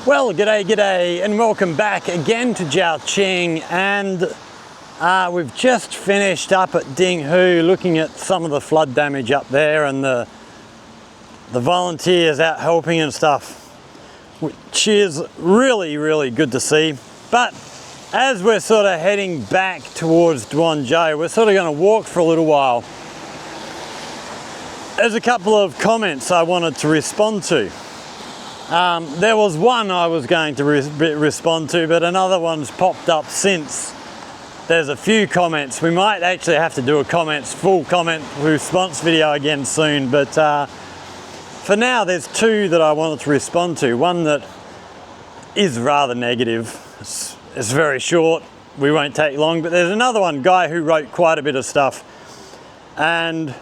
Well, g'day, and welcome back again to Zhaoqing. And we've just finished up at Dinghu looking at some of the flood damage up there and the volunteers out helping and stuff, which is really good to see. But as we're sort of heading back towards Duanzhou, we're sort of going to walk for a little while. There's a couple of comments I wanted to respond to. There was one I was going to respond to, but another one's popped up since. There's a few comments. We might actually have to do a full comment response video again soon, but for now there's two that I wanted to respond to. One that is rather negative. It's very short, we won't take long, but there's another one, guy who wrote quite a bit of stuff. And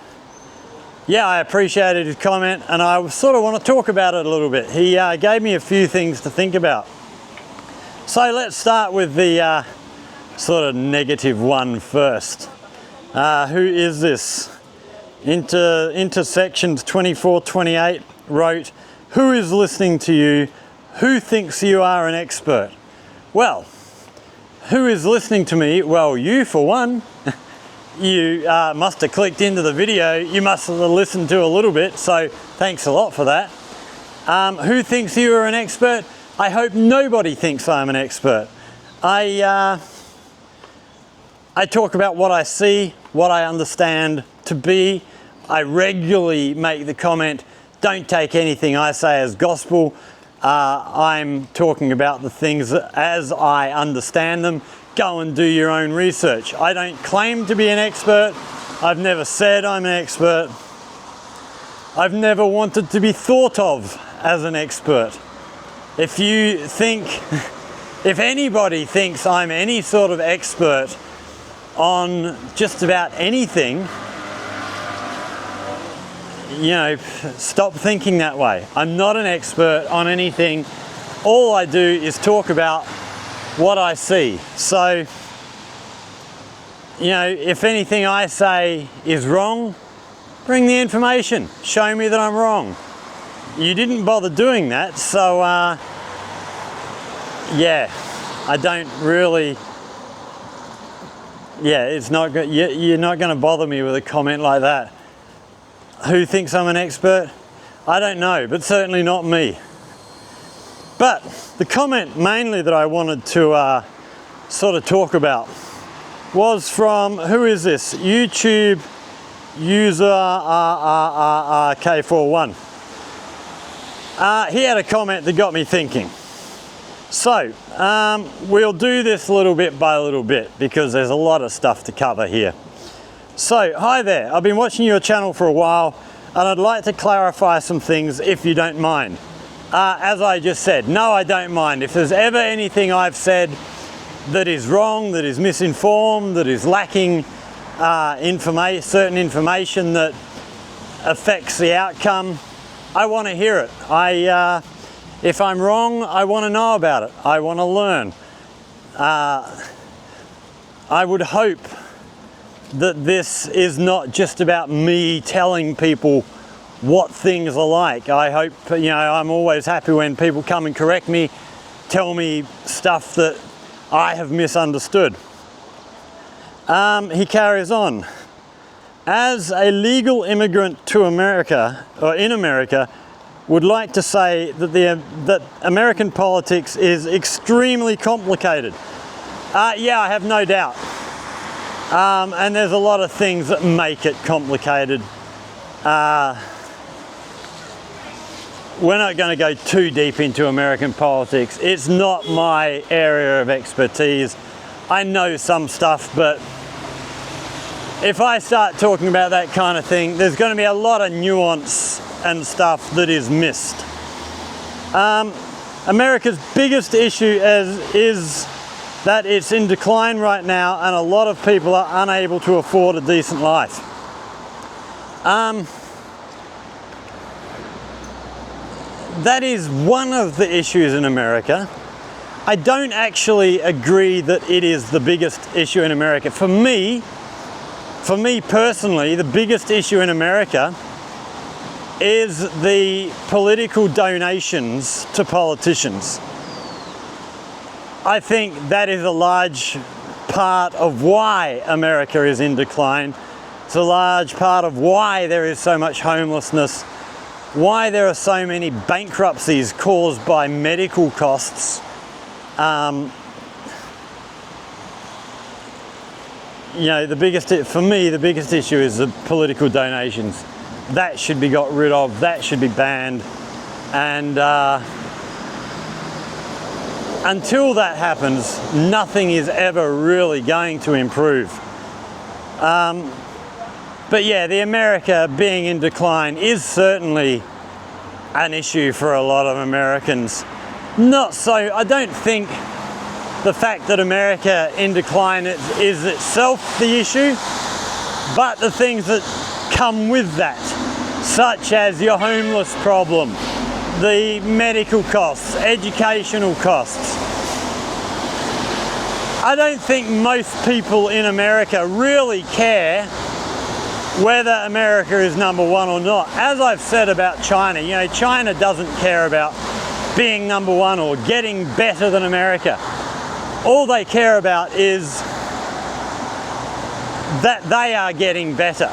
yeah, I appreciated his comment and I sort of want to talk about it a little bit. He gave me a few things to think about. So let's start with the sort of negative one first. Who is this? Intersections 2428 wrote, "Who is listening to you? Who thinks you are an expert?" Well, who is listening to me? Well, you for one. You must have clicked into the video. You must have listened to a little bit, so thanks a lot for that. Who thinks you are an expert? I hope nobody thinks I'm an expert. I talk about what I see, what I understand to be. I regularly make the comment, don't take anything I say as gospel. I'm talking about the things as I understand them. Go and do your own research. I don't claim to be an expert. I've never said I'm an expert. I've never wanted to be thought of as an expert. If anybody thinks I'm any sort of expert on just about anything, you know, stop thinking that way. I'm not an expert on anything. All I do is talk about what I see. So, you know, if anything I say is wrong, bring the information. Show me that I'm wrong. You didn't bother doing that, so yeah, I don't really. Yeah, it's not good. You're not going to bother me with a comment like that. Who thinks I'm an expert? I don't know, but certainly not me. But the comment mainly that I wanted to sort of talk about was from, who is this? YouTube user K41. He had a comment that got me thinking. So we'll do this little bit by little bit because there's a lot of stuff to cover here. So, hi there. I've been watching your channel for a while and I'd like to clarify some things if you don't mind. As I just said, no, I don't mind. If there's ever anything I've said that is wrong, that is misinformed, that is lacking certain information that affects the outcome, I want to hear it. If I'm wrong, I want to know about it. I want to learn. I would hope that this is not just about me telling people what things are like. I hope, you know, I'm always happy when people come and correct me, tell me stuff that I have misunderstood. He carries on. As a legal immigrant to America, or in America, would like to say that that American politics is extremely complicated. Yeah, I have no doubt. And there's a lot of things that make it complicated. We're not going to go too deep into American politics. It's not my area of expertise. I know some stuff, but if I start talking about that kind of thing, there's going to be a lot of nuance and stuff that is missed. America's biggest issue is that it's in decline right now and a lot of people are unable to afford a decent life. That is one of the issues in America. I don't actually agree that it is the biggest issue in America. For me personally, the biggest issue in America is the political donations to politicians. I think that is a large part of why America is in decline. It's a large part of why there is so much homelessness, why there are so many bankruptcies caused by medical costs. You know, for me, the biggest issue is the political donations. That should be got rid of, that should be banned. And until that happens, nothing is ever really going to improve. But yeah, the America being in decline is certainly an issue for a lot of Americans. I don't think the fact that America in decline is itself the issue, but the things that come with that, such as your homeless problem, the medical costs, educational costs. I don't think most people in America really care whether America is number one or not. As I've said about China, you know, China doesn't care about being number one or getting better than America. All they care about is that they are getting better.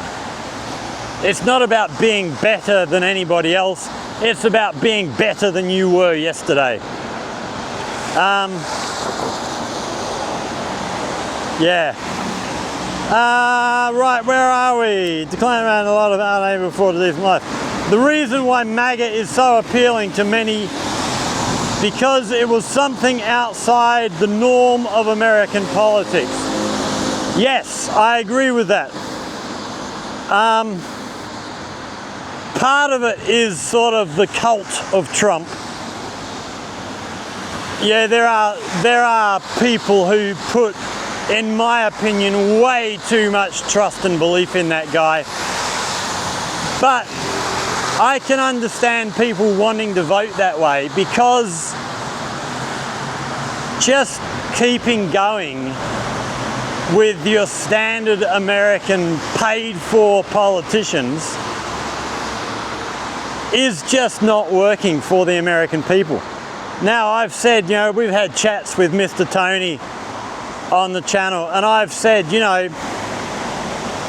It's not about being better than anybody else. It's about being better than you were yesterday. Yeah. Right, where are we? Decline around a lot of unable for a decent life. The reason why MAGA is so appealing to many, because it was something outside the norm of American politics. Yes, I agree with that. Part of it is sort of the cult of Trump. Yeah, there are people who put, in my opinion, way too much trust and belief in that guy. But I can understand people wanting to vote that way, because just keeping going with your standard American paid-for politicians is just not working for the American people. Now, I've said, you know, we've had chats with Mr. Tony on the channel, and I've said, you know,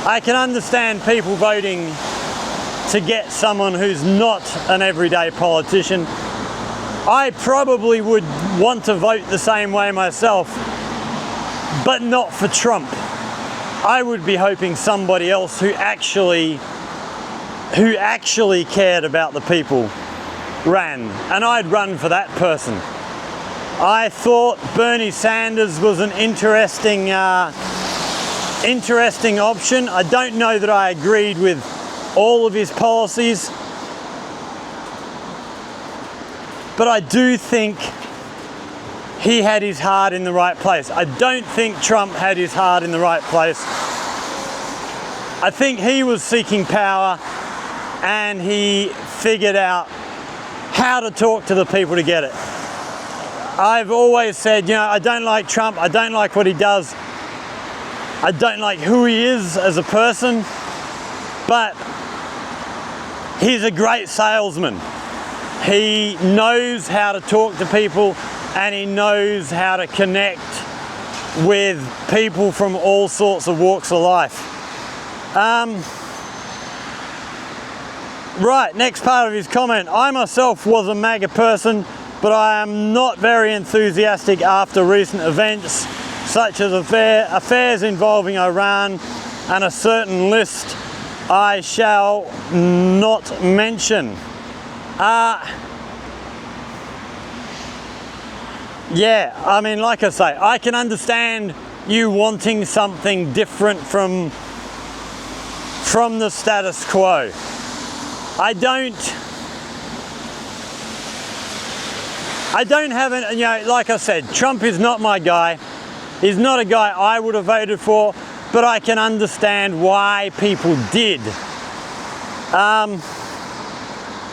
I can understand people voting to get someone who's not an everyday politician. I probably would want to vote the same way myself, but not for Trump. I would be hoping somebody else who actually cared about the people ran, and I'd run for that person. I thought Bernie Sanders was an interesting option. I don't know that I agreed with all of his policies, but I do think he had his heart in the right place. I don't think Trump had his heart in the right place. I think he was seeking power, and he figured out how to talk to the people to get it. I've always said, you know, I don't like Trump, I don't like what he does, I don't like who he is as a person, but he's a great salesman. He knows how to talk to people, and he knows how to connect with people from all sorts of walks of life. Right, next part of his comment. I myself was a MAGA person, but I am not very enthusiastic after recent events, such as affairs involving Iran and a certain list I shall not mention. Yeah, I mean, like I say, I can understand you wanting something different from the status quo. I don't have an, you know, like I said, Trump is not my guy. He's not a guy I would have voted for, but I can understand why people did.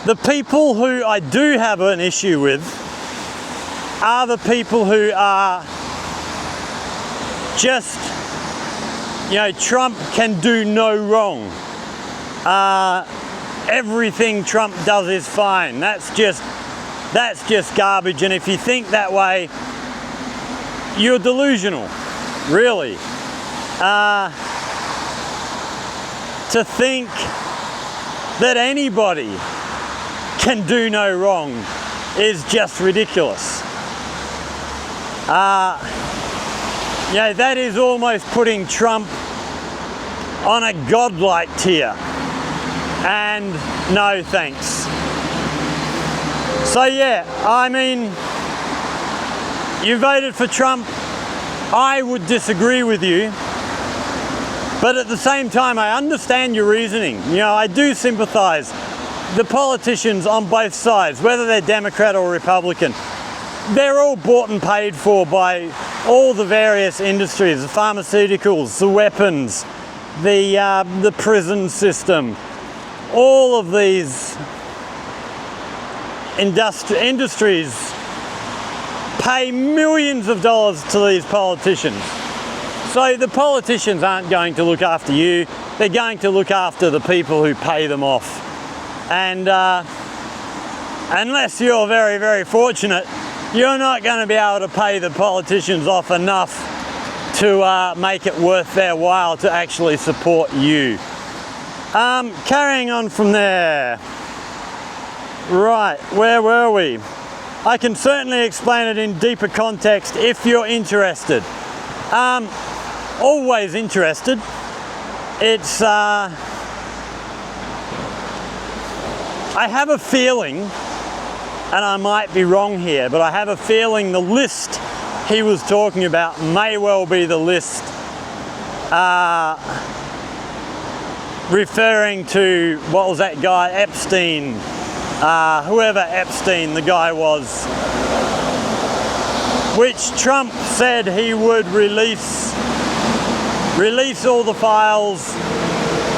The people who I do have an issue with are the people who are just, you know, Trump can do no wrong. Everything Trump does is fine. That's just garbage. And if you think that way, you're delusional, really. To think that anybody can do no wrong is just ridiculous. Yeah, that is almost putting Trump on a godlike tier, and no thanks. So yeah, I mean, you voted for Trump. I would disagree with you, but at the same time I understand your reasoning. You know, I do sympathize. The politicians on both sides, whether they're Democrat or Republican, they're all bought and paid for by all the various industries, the pharmaceuticals, the weapons, the prison system. All of these industries pay millions of dollars to these politicians. So the politicians aren't going to look after you, they're going to look after the people who pay them off. And unless you're very, very fortunate, you're not going to be able to pay the politicians off enough to make it worth their while to actually support you. Carrying on from there. Right, where were we? I can certainly explain it in deeper context if you're interested. Always interested. It's, I have a feeling, and I might be wrong here, but I have a feeling the list he was talking about may well be the list referring to, what was that guy, Epstein, whoever Epstein the guy was, which Trump said he would release all the files.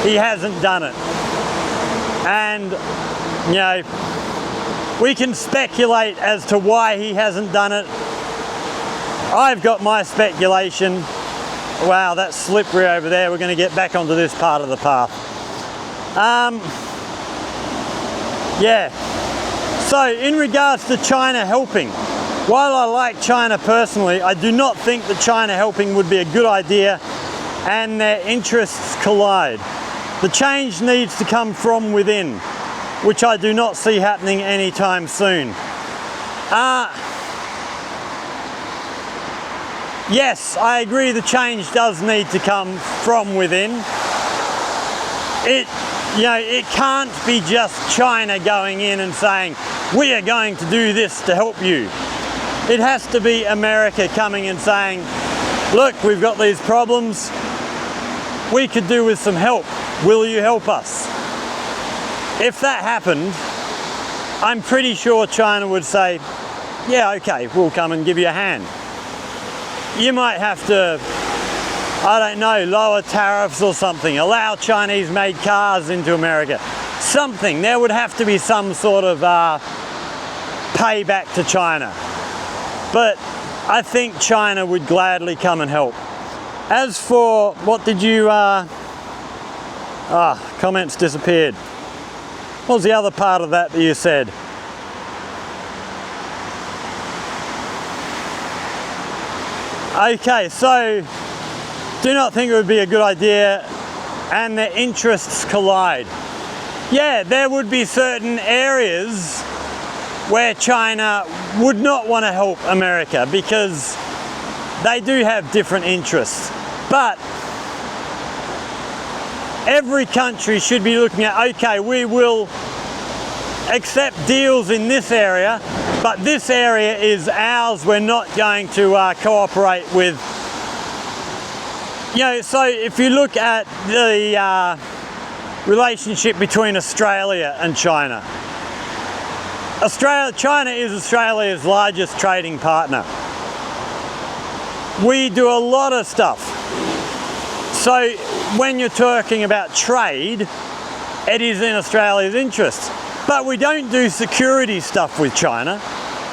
He hasn't done it. And, you know, we can speculate as to why he hasn't done it. I've got my speculation. Wow, that's slippery over there. We're going to get back onto this part of the path. Yeah. So, in regards to China helping, while I like China personally, I do not think that China helping would be a good idea, and their interests collide. The change needs to come from within, which I do not see happening anytime soon. Yes, I agree the change does need to come from within. It can't be just China going in and saying, we are going to do this to help you. It has to be America coming and saying, look, we've got these problems. We could do with some help. Will you help us? If that happened, I'm pretty sure China would say, yeah, okay, we'll come and give you a hand. You might have to, I don't know, lower tariffs or something, allow Chinese-made cars into America. Something, there would have to be some sort of payback to China. But I think China would gladly come and help. As for, what did you, comments disappeared. What was the other part of that you said? Okay, so do not think it would be a good idea, and their interests collide. Yeah, there would be certain areas where China would not want to help America because they do have different interests. But every country should be looking at, okay, we will accept deals in this area, but this area is ours, we're not going to cooperate with. You know, so if you look at the relationship between Australia and China, China is Australia's largest trading partner. We do a lot of stuff. So when you're talking about trade, it is in Australia's interest. But we don't do security stuff with China.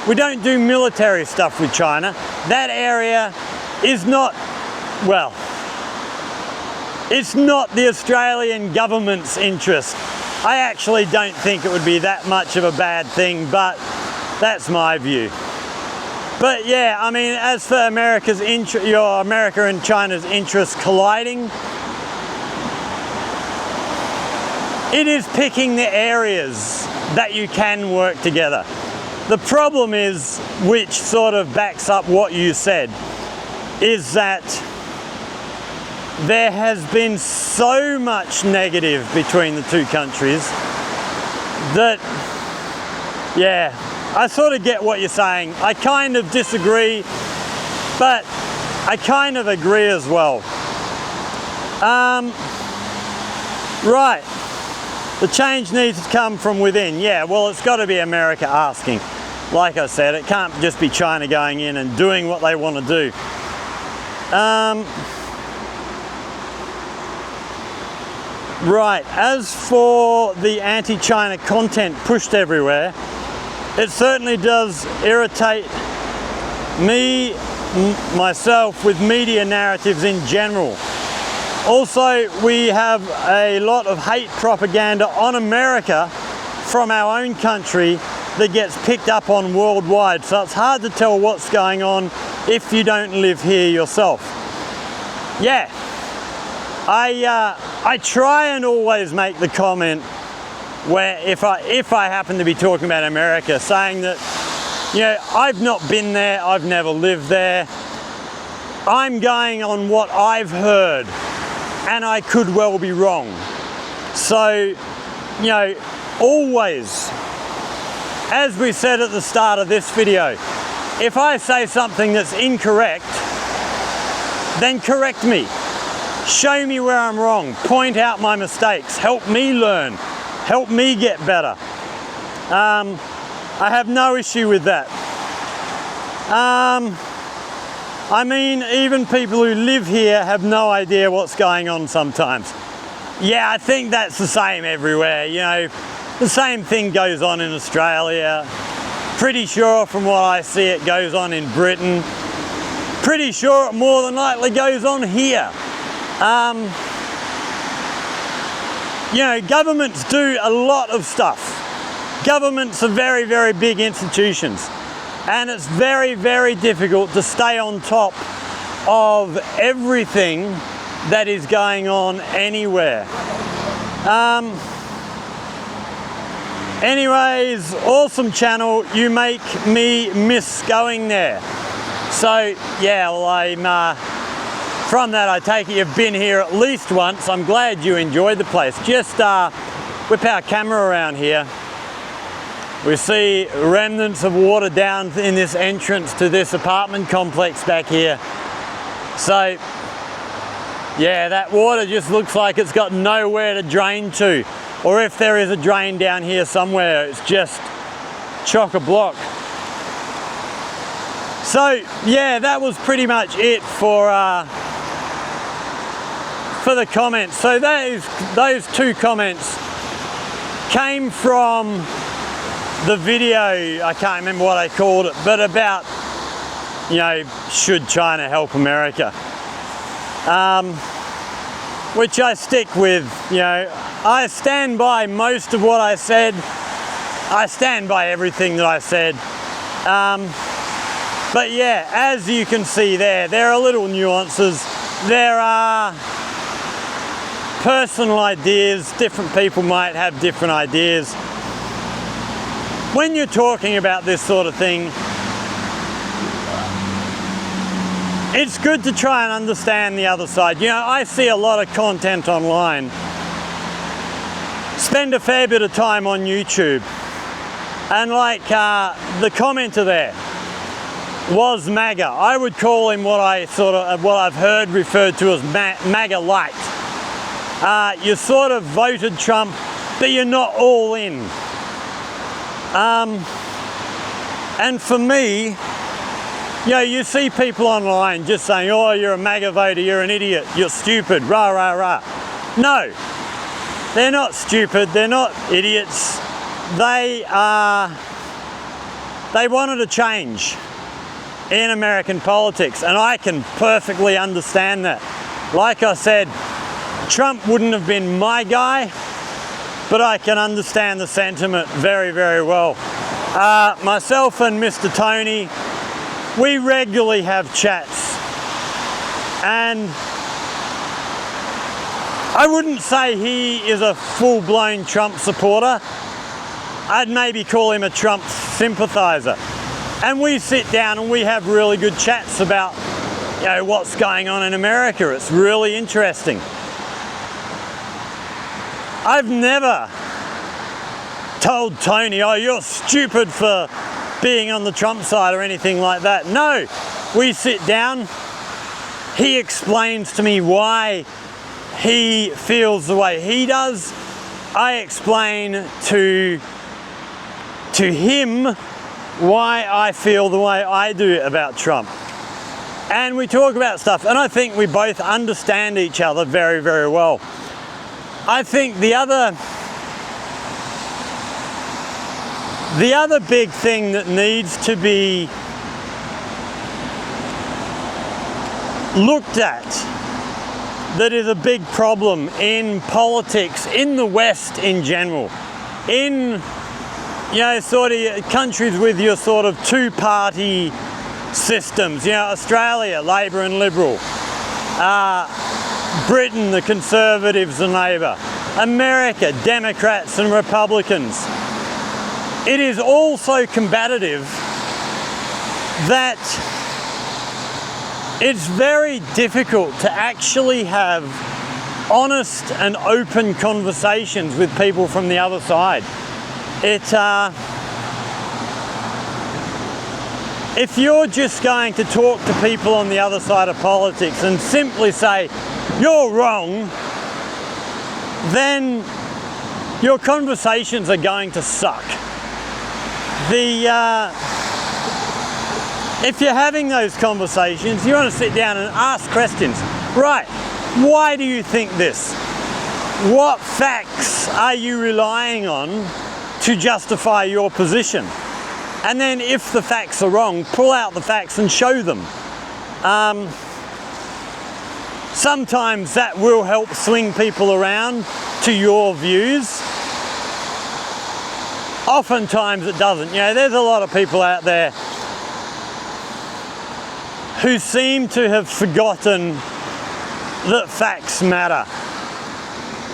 We don't do military stuff with China. That area is not, well, it's not the Australian government's interest. I actually don't think it would be that much of a bad thing, but that's my view. But yeah, I mean, as for your America and China's interests colliding, it is picking the areas that you can work together. The problem is, which sort of backs up what you said, is that there has been so much negative between the two countries that, yeah, I sort of get what you're saying. I kind of disagree, but I kind of agree as well. Right, the change needs to come from within. Yeah, well, it's got to be America asking. Like I said, it can't just be China going in and doing what they want to do. Right, as for the anti-China content pushed everywhere, it certainly does irritate me, myself, with media narratives in general. Also, we have a lot of hate propaganda on America from our own country that gets picked up on worldwide, so it's hard to tell what's going on if you don't live here yourself. Yeah, I try and always make the comment where if I happen to be talking about America, saying that, you know, I've not been there, I've never lived there, I'm going on what I've heard, and I could well be wrong. So, you know, always, as we said at the start of this video, if I say something that's incorrect, then correct me. Show me where I'm wrong, point out my mistakes, help me learn, help me get better. I have no issue with that. I mean, even people who live here have no idea what's going on sometimes. Yeah, I think that's the same everywhere, you know. The same thing goes on in Australia. Pretty sure from what I see it goes on in Britain. Pretty sure it more than likely goes on here. You know, governments do a lot of stuff. Governments are very, very big institutions, and it's very, very difficult to stay on top of everything that is going on anywhere. Anyways, awesome channel. You make me miss going there. So yeah, well, from that I take it you've been here at least once. I'm glad you enjoyed the place. Just whip our camera around here. We see remnants of water down in this entrance to this apartment complex back here. So yeah, that water just looks like it's got nowhere to drain to. Or if there is a drain down here somewhere, it's just chock-a-block. So yeah, that was pretty much it for the comments. So those two comments came from the video, I can't remember what I called it, but about, you know, should China help America? Which I stick with, you know. I stand by most of what I said. I stand by everything that I said. But yeah, as you can see there are little nuances. There are personal ideas. Different people might have different ideas. When you're talking about this sort of thing, it's good to try and understand the other side. You know, I see a lot of content online. Spend a fair bit of time on YouTube. And like the commenter there was MAGA. I would call him what I've heard referred to as MAGA light. You sort of voted Trump, but you're not all in. And for me, you know, you see people online just saying, oh, you're a MAGA voter, you're an idiot, you're stupid, rah, rah, rah. No, they're not stupid, they're not idiots. They wanted a change in American politics, and I can perfectly understand that. Like I said, Trump wouldn't have been my guy, but I can understand the sentiment very, very well. Myself and Mr. Tony, we regularly have chats, and I wouldn't say he is a full-blown Trump supporter. I'd maybe call him a Trump sympathizer. And we sit down and we have really good chats about, you know, what's going on in America. It's really interesting. I've never told Tony, oh, you're stupid for being on the Trump side or anything like that. No, we sit down, he explains to me why he feels the way he does. I explain to him why I feel the way I do about Trump. And we talk about stuff, and I think we both understand each other very, very well. I think the other big thing that needs to be looked at, that is a big problem in politics in the West in general, in, you know, sort of countries with your sort of two-party systems, you know, Australia, Labor and Liberal, Britain, the Conservatives and Labor, America, Democrats and Republicans. It is all so combative that it's very difficult to actually have honest and open conversations with people from the other side. If you're just going to talk to people on the other side of politics and simply say, you're wrong, then your conversations are going to suck. If you're having those conversations, you want to sit down and ask questions. Right, why do you think this? What facts are you relying on to justify your position? And then if the facts are wrong, pull out the facts and show them. Sometimes that will help swing people around to your views. Oftentimes it doesn't. You know, there's a lot of people out there who seem to have forgotten that facts matter.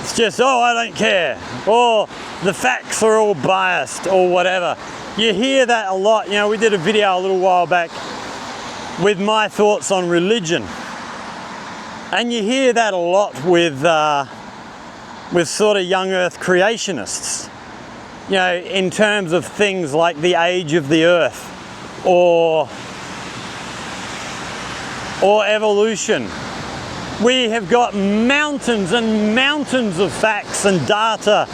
It's just, oh, I don't care, or the facts are all biased, or whatever. You hear that a lot. You know, we did a video a little while back with my thoughts on religion, and you hear that a lot with sort of young earth creationists, you know, in terms of things like the age of the earth or evolution. We have got mountains and mountains of facts and data,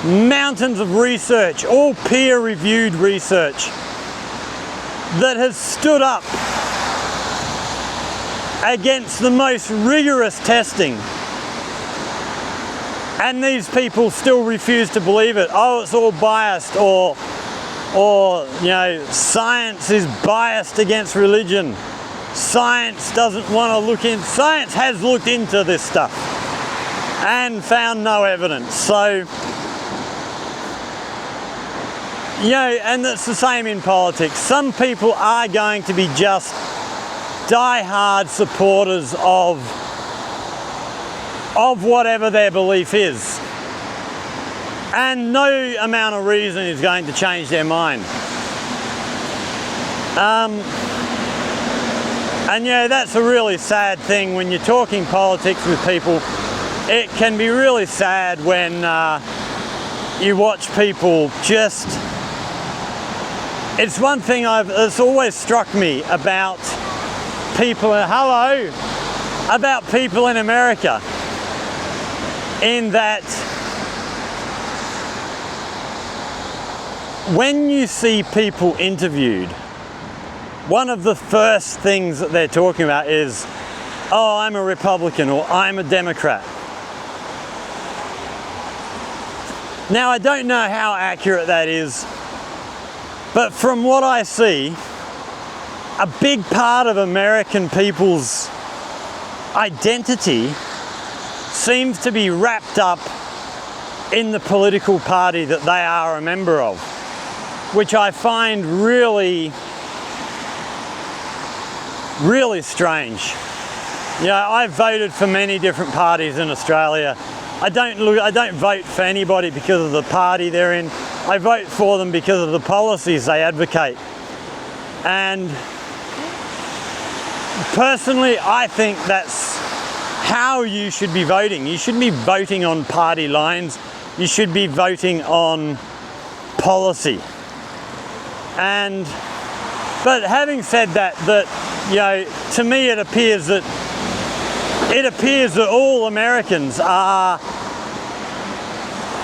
mountains of research, all peer-reviewed research that has stood up against the most rigorous testing, and these people still refuse to believe it. Oh, it's all biased, or you know, science is biased against religion. Science doesn't want to look in. Science has looked into this stuff and found no evidence. So, you know, and it's the same in politics. Some people are going to be just die-hard supporters of whatever their belief is, and no amount of reason is going to change their mind. And yeah, that's a really sad thing when you're talking politics with people. It can be really sad when you watch people just... It's one thing it's always struck me about people, about people in America, in that when you see people interviewed, one of the first things that they're talking about is, oh, I'm a Republican or I'm a Democrat. Now, I don't know how accurate that is, but from what I see, a big part of American people's identity seems to be wrapped up in the political party that they are a member of, which I find really really strange. You know, I've voted for many different parties in Australia. I don't vote for anybody because of the party they're in. I vote for them because of the policies they advocate. And personally, I think that's how you should be voting. You shouldn't be voting on party lines. You should be voting on policy. But having said that, you know, to me it appears that all Americans are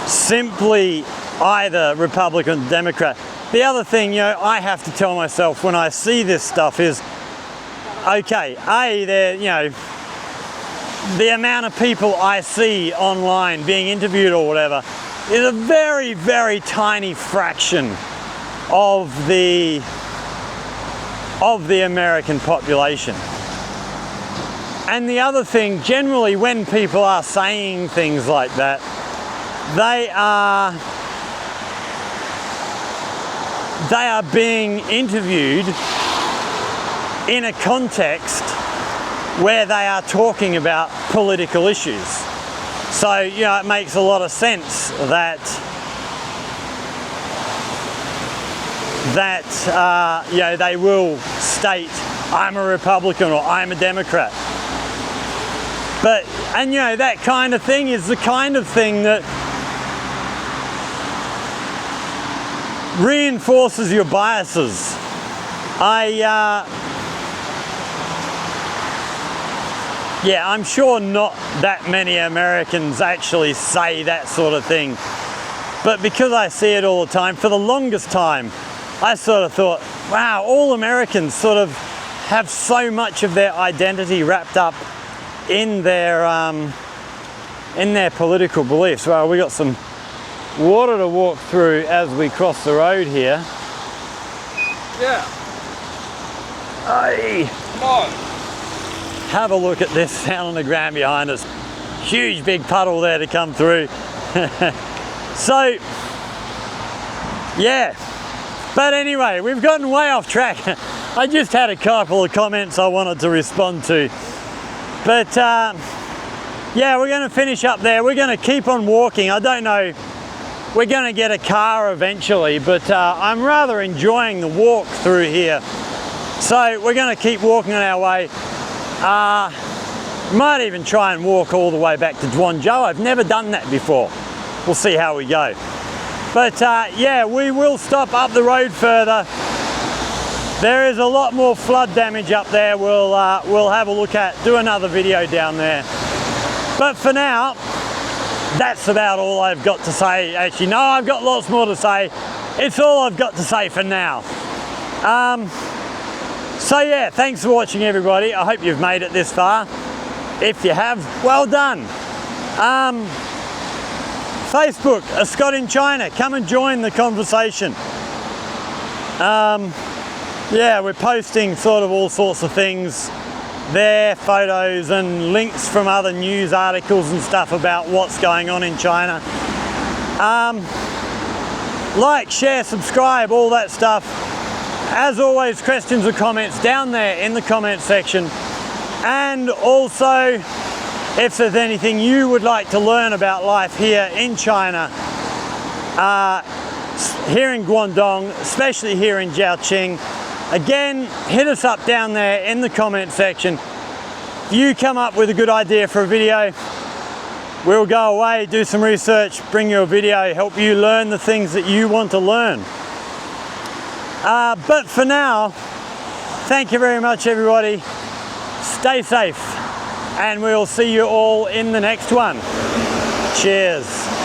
simply either Republican or Democrat. The other thing, you know, I have to tell myself when I see this stuff is, okay, you know, the amount of people I see online being interviewed or whatever is a very, very tiny fraction of the American population. And the other thing, generally when people are saying things like that, they are being interviewed in a context where they are talking about political issues. So, you know, it makes a lot of sense that you know, they will state, I'm a Republican or I'm a Democrat. And you know, that kind of thing is the kind of thing that reinforces your biases. Yeah, I'm sure not that many Americans actually say that sort of thing. But because I see it all the time, for the longest time, I sort of thought, wow, all Americans sort of have so much of their identity wrapped up in their political beliefs. Well, we got some water to walk through as we cross the road here. Yeah. Hey. Come on. Have a look at this down on the ground behind us. Huge big puddle there to come through. So, yeah. But anyway, we've gotten way off track. I just had a couple of comments I wanted to respond to. But yeah, we're going to finish up there. We're going to keep on walking. I don't know, we're going to get a car eventually, but I'm rather enjoying the walk through here. So we're going to keep walking on our way. Might even try and walk all the way back to Guangzhou. I've never done that before. We'll see how we go. But yeah, we will stop up the road further. There is a lot more flood damage up there. We'll have a look at, do another video down there. But for now, that's about all I've got to say. Actually, no, I've got lots more to say. It's all I've got to say for now. So yeah, thanks for watching everybody. I hope you've made it this far. If you have, well done. Facebook, A Scot in China, come and join the conversation. Yeah, we're posting sort of all sorts of things there, photos and links from other news articles and stuff about what's going on in China. Like, share, subscribe, all that stuff. As always, questions or comments down there in the comment section. And also, if there's anything you would like to learn about life here in China, here in Guangdong, especially here in Zhaoqing, again, hit us up down there in the comment section. If you come up with a good idea for a video, we'll go away, do some research, bring you a video, help you learn the things that you want to learn. But for now, thank you very much, everybody. Stay safe, and we'll see you all in the next one. Cheers.